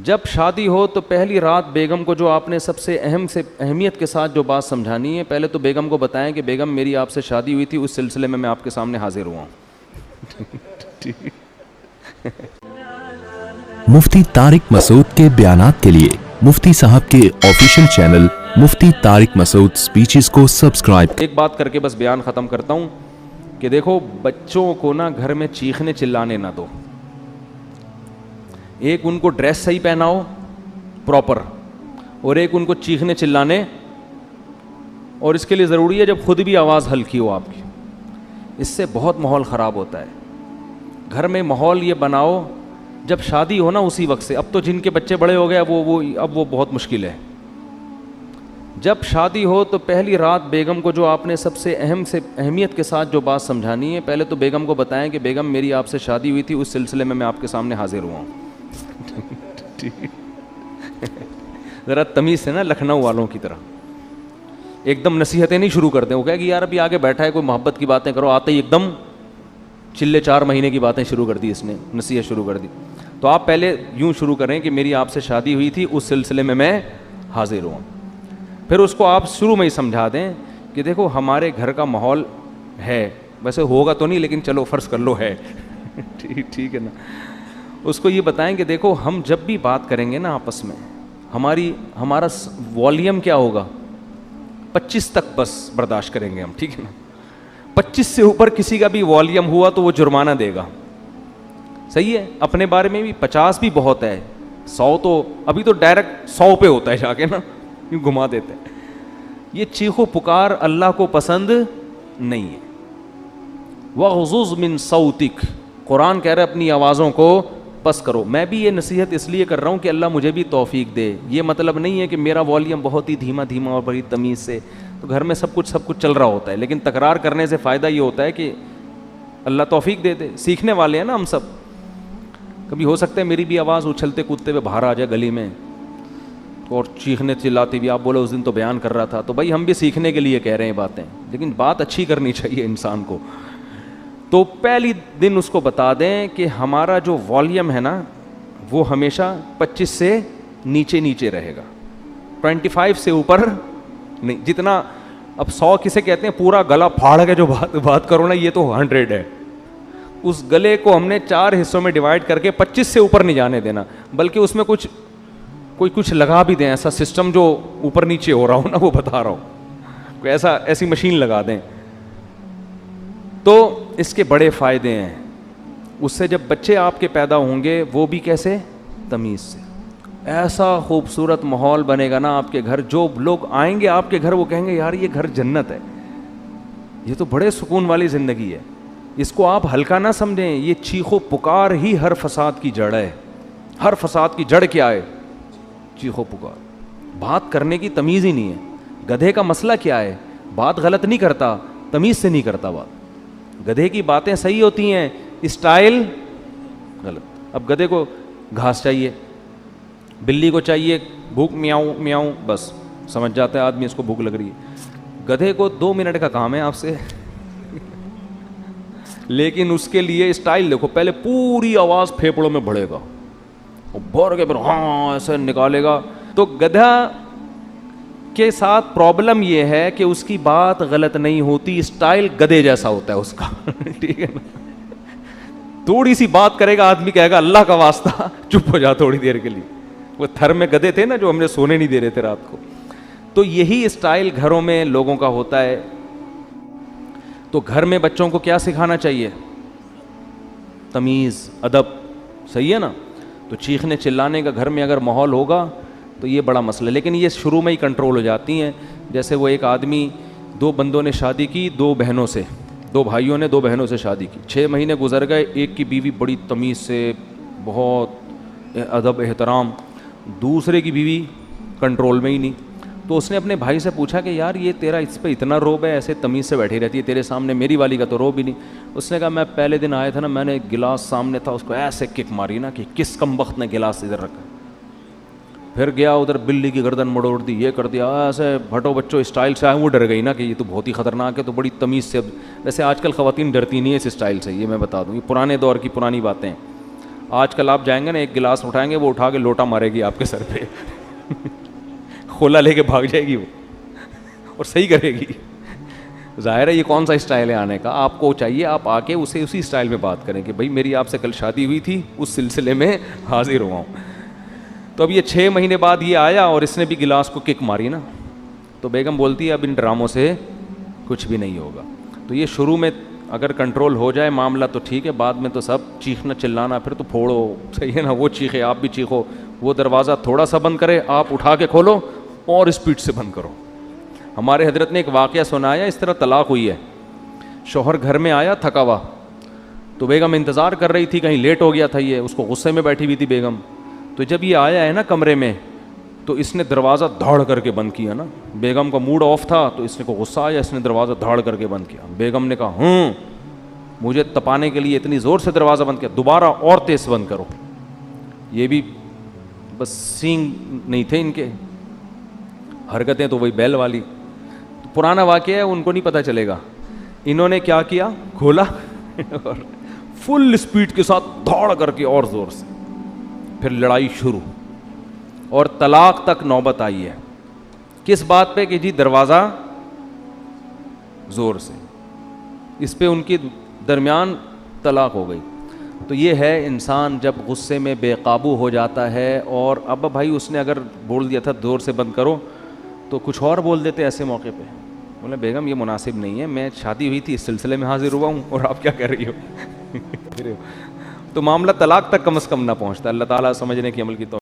جب شادی ہو تو پہلی رات بیگم کو جو آپ نے سب سے اہمیت کے ساتھ جو بات سمجھانی ہے، پہلے تو بیگم کو بتائیں کہ بیگم میری آپ سے شادی ہوئی تھی، اس سلسلے میں آپ کے سامنے حاضر ہوا ہوں. مفتی طارق مسعود کے بیانات کے لیے مفتی صاحب کے آفیشیل چینل مفتی طارق مسعود سپیچز کو سبسکرائب. ایک بات کر کے بس بیان ختم کرتا ہوں کہ دیکھو بچوں کو نا گھر میں چیخنے چلانے نہ دو. ایک ان کو ڈریس صحیح پہناؤ پراپر، اور ایک ان کو چیخنے چلانے، اور اس کے لیے ضروری ہے جب خود بھی آواز ہلکی ہو آپ کی. اس سے بہت ماحول خراب ہوتا ہے. گھر میں ماحول یہ بناؤ جب شادی ہو نا اسی وقت سے. اب تو جن کے بچے بڑے ہو گئے اب وہ بہت مشکل ہے. جب شادی ہو تو پہلی رات بیگم کو جو آپ نے سب سے اہمیت کے ساتھ جو بات سمجھانی ہے، پہلے تو بیگم کو بتائیں کہ بیگم میری آپ سے شادی ہوئی تھی، اس سلسلے میں آپ کے سامنے حاضر ہوا ہوں. ذرا تمیز سے نا، لکھنؤ والوں کی طرح ایک دم نصیحتیں نہیں شروع کرتے. وہ کہے کہ یار ابھی آگے بیٹھا ہے کوئی محبت کی باتیں کرو، آتے ہی ایک دم چلے 4 مہینے کی باتیں شروع کر دی، اس نے نصیحت شروع کر دی. تو آپ پہلے یوں شروع کریں کہ میری آپ سے شادی ہوئی تھی، اس سلسلے میں حاضر ہوں. پھر اس کو آپ شروع میں ہی سمجھا دیں کہ دیکھو ہمارے گھر کا ماحول ہے، ویسے ہوگا تو نہیں لیکن چلو فرض کر لو ہے. ٹھیک ہے نا. اس کو یہ بتائیں کہ دیکھو ہم جب بھی بات کریں گے نا آپس میں، ہمارا والیوم کیا ہوگا، 25 تک بس برداشت کریں گے ہم. ٹھیک ہے نا. 25 سے اوپر کسی کا بھی والیوم ہوا تو وہ جرمانہ دے گا. صحیح ہے. اپنے بارے میں بھی 50 بھی بہت ہے، 100 تو ابھی تو ڈائریکٹ 100 پہ ہوتا ہے جا کے نا، یوں گھما دیتے ہیں. یہ چیخو پکار اللہ کو پسند نہیں ہے. وَغْضُضْ مِن صَوْتِكَ، قرآن کہہ رہا ہے اپنی آوازوں کو پس کرو. میں بھی یہ نصیحت اس لیے کر رہا ہوں کہ اللہ مجھے بھی توفیق دے. یہ مطلب نہیں ہے کہ میرا والیوم بہت ہی دھیما اور بڑی تمیز سے، تو گھر میں سب کچھ چل رہا ہوتا ہے، لیکن تکرار کرنے سے فائدہ یہ ہوتا ہے کہ اللہ توفیق دے دے. سیکھنے والے ہیں نا ہم سب. کبھی ہو سکتا ہے میری بھی آواز اچھلتے کودتے ہوئے باہر آ جائے گلی میں اور چیخنے چلاتی بھی، آپ بولے اس دن تو بیان کر رہا تھا، تو بھائی ہم بھی سیکھنے کے لیے کہہ رہے ہیں باتیں، لیکن بات اچھی کرنی چاہیے انسان کو. تو پہلی دن اس کو بتا دیں کہ ہمارا جو والیوم ہے نا وہ ہمیشہ 25 سے نیچے رہے گا، 25 سے اوپر نہیں. جتنا اب 100 کسے کہتے ہیں پورا گلا پھاڑ کے جو بات کرو نا، یہ تو 100 ہے. اس گلے کو ہم نے 4 حصوں میں ڈیوائڈ کر کے 25 سے اوپر نہیں جانے دینا، بلکہ اس میں کچھ لگا بھی دیں، ایسا سسٹم جو اوپر نیچے ہو رہا ہو نا، وہ بتا رہا ہوں، کوئی ایسی مشین لگا دیں. تو اس کے بڑے فائدے ہیں. اس سے جب بچے آپ کے پیدا ہوں گے وہ بھی کیسے، تمیز سے. ایسا خوبصورت ماحول بنے گا نا آپ کے گھر، جو لوگ آئیں گے آپ کے گھر وہ کہیں گے یار یہ گھر جنت ہے، یہ تو بڑے سکون والی زندگی ہے. اس کو آپ ہلکا نہ سمجھیں. یہ چیخو پکار ہی ہر فساد کی جڑ ہے. ہر فساد کی جڑ کیا ہے، چیخو پکار. بات کرنے کی تمیز ہی نہیں ہے. گدھے کا مسئلہ کیا ہے، بات غلط نہیں کرتا، تمیز سے نہیں کرتا بات. گدھے کی باتیں صحیح ہوتی ہیں، اسٹائل غلط. اب گدھے کو گھاس چاہیے، بلی کو چاہیے بھوک میاؤں میاؤں، بس سمجھ جاتا ہے آدمی اس کو بھوک لگ رہی ہے. گدھے کو 2 منٹ کا کام ہے آپ سے، لیکن اس کے لیے اسٹائل دیکھو. پہلے پوری آواز پھیپڑوں میں بڑھے گا، بھر کے پھر ہاں ایسے نکالے گا. تو گدھا کے ساتھ پرابلم یہ ہے کہ اس کی بات غلط نہیں ہوتی، اسٹائل گدھے جیسا ہوتا ہے اس کا. ٹھیک ہے نا. تھوڑی سی بات کرے گا آدمی کہے گا اللہ کا واسطہ چپ ہو جا تھوڑی دیر کے لیے. وہ تھر میں گدھے تھے نا جو ہم نے سونے نہیں دے رہے تھے رات کو. تو یہی اسٹائل گھروں میں لوگوں کا ہوتا ہے. تو گھر میں بچوں کو کیا سکھانا چاہیے، تمیز، ادب. صحیح ہے نا. تو چیخنے چلانے کا گھر میں اگر ماحول ہوگا تو یہ بڑا مسئلہ ہے، لیکن یہ شروع میں ہی کنٹرول ہو جاتی ہیں. جیسے وہ ایک آدمی، 2 بندوں نے شادی کی، 2 بہنوں سے، 2 بھائیوں نے 2 بہنوں سے شادی کی. 6 مہینے گزر گئے. ایک کی بیوی بڑی تمیز سے، بہت ادب احترام، دوسرے کی بیوی کنٹرول میں ہی نہیں. تو اس نے اپنے بھائی سے پوچھا کہ یار یہ تیرا اس پہ اتنا روب ہے، ایسے تمیز سے بیٹھی رہتی ہے تیرے سامنے، میری والی کا تو روب ہی نہیں. اس نے کہا میں پہلے دن آیا تھا نا، میں نے گلاس سامنے تھا اس کو ایسے کک ماری نا کہ کس کمبخت نے گلاس ادھر رکھا. پھر گیا ادھر بلی کی گردن مڑوڑ دی، یہ کر دیا، ایسے بھٹو بچوں اسٹائل سے آئے. وہ ڈر گئی نا کہ یہ تو بہت ہی خطرناک ہے، تو بڑی تمیز سے. ویسے آج کل خواتین ڈرتی نہیں ہے اس اسٹائل سے، یہ میں بتا دوں، یہ پرانے دور کی پرانی باتیں. آج کل آپ جائیں گے نا، ایک گلاس اٹھائیں گے، وہ اٹھا کے لوٹا مارے گی آپ کے سر پہ کھولا لے کے بھاگ جائے گی وہ، اور صحیح کرے گی. ظاہر ہے یہ کون سا اسٹائل ہے آنے کا. آپ کو چاہیے آپ آ کے اسے اسی اسٹائل میں بات کریں کہ بھائی میری آپ سے کل شادی ہوئی تھی، اس سلسلے میں حاضر ہوا ہوں. تو اب یہ 6 مہینے بعد یہ آیا اور اس نے بھی گلاس کو کک ماری نا. تو بیگم بولتی ہے اب ان ڈراموں سے کچھ بھی نہیں ہوگا. تو یہ شروع میں اگر کنٹرول ہو جائے معاملہ تو ٹھیک ہے، بعد میں تو سب چیخنا چلانا، پھر تو پھوڑو، صحیح ہے نا، وہ چیخے آپ بھی چیخو، وہ دروازہ تھوڑا سا بند کرے آپ اٹھا کے کھولو اور اسپیڈ سے بند کرو. ہمارے حضرت نے ایک واقعہ سنایا، اس طرح طلاق ہوئی ہے. شوہر گھر میں آیا تھکا ہوا، تو بیگم انتظار کر رہی تھی، کہیں لیٹ ہو گیا تھا یہ، اس کو غصے میں بیٹھی ہوئی تھی بیگم. تو جب یہ آیا ہے نا کمرے میں، تو اس نے دروازہ دھاڑ کر کے بند کیا نا. بیگم کا موڈ آف تھا تو اس نے کو غصہ آیا، اس نے دروازہ دھاڑ کر کے بند کیا. بیگم نے کہا مجھے تپانے کے لیے اتنی زور سے دروازہ بند کیا، دوبارہ اور تیز بند کرو. یہ بھی بس سینگ نہیں تھے ان کے، حرکتیں تو وہی بیل والی. تو پرانا واقعہ ہے، ان کو نہیں پتہ چلے گا. انہوں نے کیا کیا، کھولا اور فل اسپیڈ کے ساتھ دھاڑ کر کے اور زور سے، پھر لڑائی شروع اور طلاق تک نوبت آئی ہے. کس بات پہ کہ جی دروازہ زور سے، اس پہ ان کی درمیان طلاق ہو گئی. تو یہ ہے انسان جب غصے میں بے قابو ہو جاتا ہے. اور اب بھائی اس نے اگر بول دیا تھا زور سے بند کرو تو کچھ اور بول دیتے ایسے موقع پہ. بولے بیگم یہ مناسب نہیں ہے، میں شادی ہوئی تھی اس سلسلے میں حاضر ہوا ہوں اور آپ کیا کر رہی ہو تو معاملہ طلاق تک کم از کم نہ پہنچتا. اللہ تعالیٰ سمجھنے کی عمل کی توفیق